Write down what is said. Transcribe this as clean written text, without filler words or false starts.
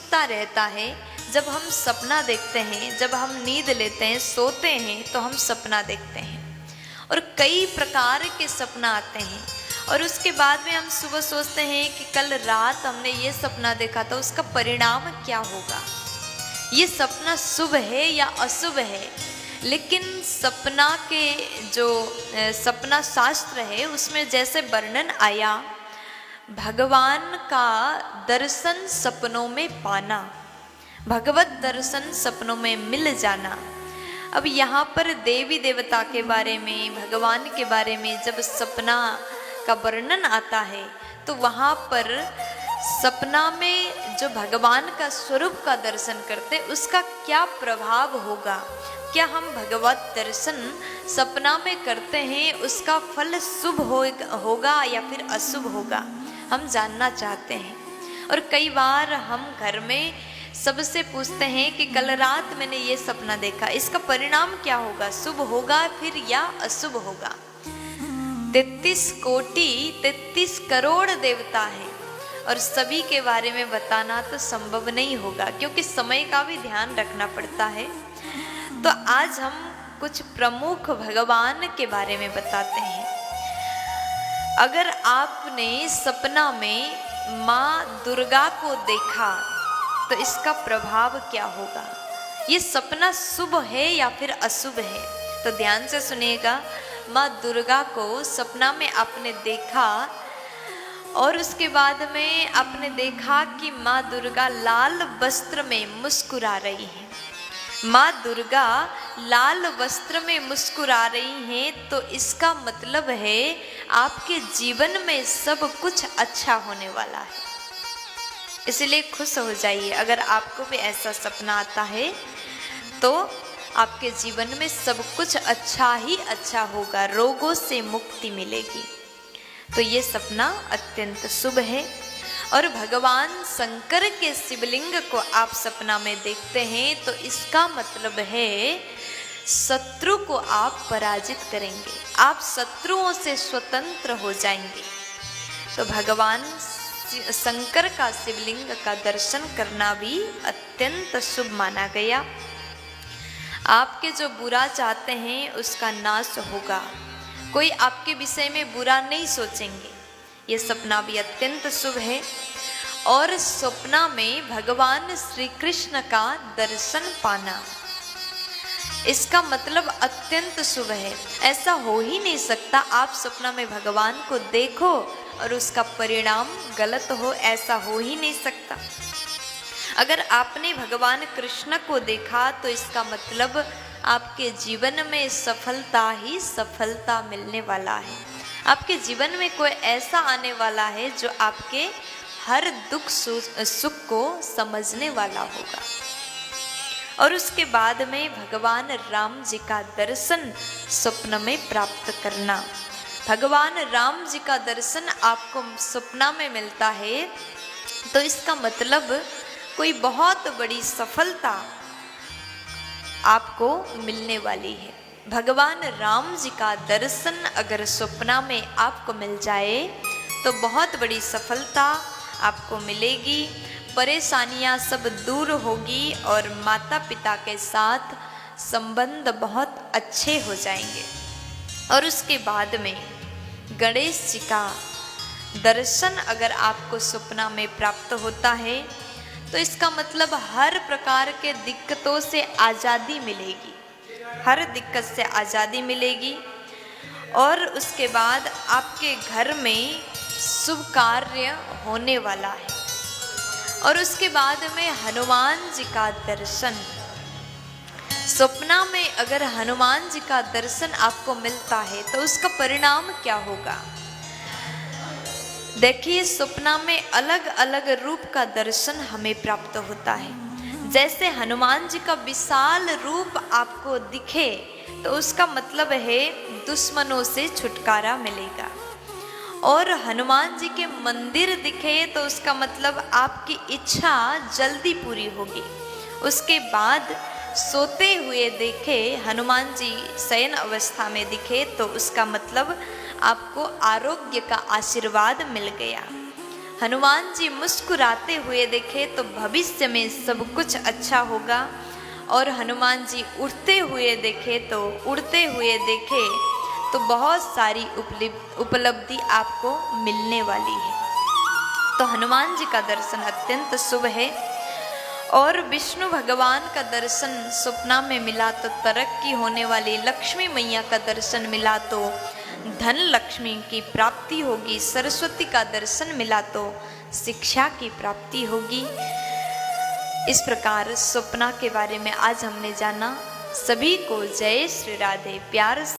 उत्सुकता रहता है। जब हम सपना देखते हैं, जब हम नींद लेते हैं, सोते हैं, तो हम सपना देखते हैं और कई प्रकार के सपना आते हैं। और उसके बाद में हम सुबह सोचते हैं कि कल रात हमने ये सपना देखा था, उसका परिणाम क्या होगा, ये सपना शुभ है या अशुभ है। लेकिन सपना के जो सपना शास्त्र है उसमें जैसे वर्णन आया, भगवान का दर्शन सपनों में पाना, भगवत दर्शन सपनों में मिल जाना। अब यहाँ पर देवी देवता के बारे में, भगवान के बारे में जब सपना का वर्णन आता है तो वहाँ पर सपना में जो भगवान का स्वरूप का दर्शन करते उसका क्या प्रभाव होगा, क्या हम भगवत दर्शन सपना में करते हैं उसका फल शुभ होगा या फिर अशुभ होगा, हम जानना चाहते हैं। और कई बार हम घर में सबसे पूछते हैं कि कल रात मैंने ये सपना देखा, इसका परिणाम क्या होगा, शुभ होगा फिर या अशुभ होगा। 33 कोटि 33 करोड़ देवता हैं और सभी के बारे में बताना तो संभव नहीं होगा, क्योंकि समय का भी ध्यान रखना पड़ता है। तो आज हम कुछ प्रमुख भगवान के बारे में बताते हैं। अगर आपने सपना में माँ दुर्गा को देखा तो इसका प्रभाव क्या होगा, ये सपना शुभ है या फिर अशुभ है। तो ध्यान से सुनिएगा। माँ दुर्गा को सपना में आपने देखा और उसके बाद में आपने देखा कि माँ दुर्गा लाल वस्त्र में मुस्कुरा रही है। माँ दुर्गा लाल वस्त्र में मुस्कुरा रही हैं तो इसका मतलब है आपके जीवन में सब कुछ अच्छा होने वाला है। इसलिए खुश हो जाइए। अगर आपको भी ऐसा सपना आता है तो आपके जीवन में सब कुछ अच्छा ही अच्छा होगा, रोगों से मुक्ति मिलेगी। तो ये सपना अत्यंत शुभ है। और भगवान शंकर के शिवलिंग को आप सपना में देखते हैं तो इसका मतलब है शत्रु को आप पराजित करेंगे, आप शत्रुओं से स्वतंत्र हो जाएंगे। तो भगवान शंकर का शिवलिंग का दर्शन करना भी अत्यंत शुभ माना गया। आपके जो बुरा चाहते हैं उसका नाश होगा, कोई आपके विषय में बुरा नहीं सोचेंगे। ये सपना भी अत्यंत शुभ है। और सपना में भगवान श्री कृष्ण का दर्शन पाना, इसका मतलब अत्यंत शुभ है। ऐसा हो ही नहीं सकता आप सपना में भगवान को देखो और उसका परिणाम गलत हो, ऐसा हो ही नहीं सकता। अगर आपने भगवान कृष्ण को देखा तो इसका मतलब आपके जीवन में सफलता ही सफलता मिलने वाला है। आपके जीवन में कोई ऐसा आने वाला है जो आपके हर दुख सुख को समझने वाला होगा। और उसके बाद में भगवान राम जी का दर्शन स्वप्न में प्राप्त करना। भगवान राम जी का दर्शन आपको सपना में मिलता है तो इसका मतलब कोई बहुत बड़ी सफलता आपको मिलने वाली है। भगवान राम जी का दर्शन अगर सपना में आपको मिल जाए तो बहुत बड़ी सफलता आपको मिलेगी, परेशानियां सब दूर होगी और माता पिता के साथ संबंध बहुत अच्छे हो जाएंगे। और उसके बाद में गणेश जी का दर्शन अगर आपको सपना में प्राप्त होता है तो इसका मतलब हर प्रकार के दिक्कतों से आज़ादी मिलेगी, हर दिक्कत से आज़ादी मिलेगी। और उसके बाद आपके घर में शुभ कार्य होने वाला है। और उसके बाद में हनुमान जी का दर्शन, सपना में अगर हनुमान जी का दर्शन आपको मिलता है तो उसका परिणाम क्या होगा। देखिए सपना में अलग अलग रूप का दर्शन हमें प्राप्त होता है। जैसे हनुमान जी का विशाल रूप आपको दिखे तो उसका मतलब है दुश्मनों से छुटकारा मिलेगा। और हनुमान जी के मंदिर दिखे तो उसका मतलब आपकी इच्छा जल्दी पूरी होगी। उसके बाद सोते हुए देखे हनुमान जी शयन अवस्था में दिखे तो उसका मतलब आपको आरोग्य का आशीर्वाद मिल गया। हनुमान जी मुस्कुराते हुए देखे तो भविष्य में सब कुछ अच्छा होगा, और हनुमान जी उड़ते हुए देखे तो बहुत सारी उपलब्धि आपको मिलने वाली है। तो हनुमान जी का दर्शन अत्यंत शुभ है। और विष्णु भगवान का दर्शन सपना में मिला तो तरक्की होने वाली, लक्ष्मी मैया का दर्शन मिला तो धन लक्ष्मी की प्राप्ति होगी, सरस्वती का दर्शन मिला तो शिक्षा की प्राप्ति होगी। इस प्रकार सपना के बारे में आज हमने जाना। सभी को जय श्री राधे, प्यार से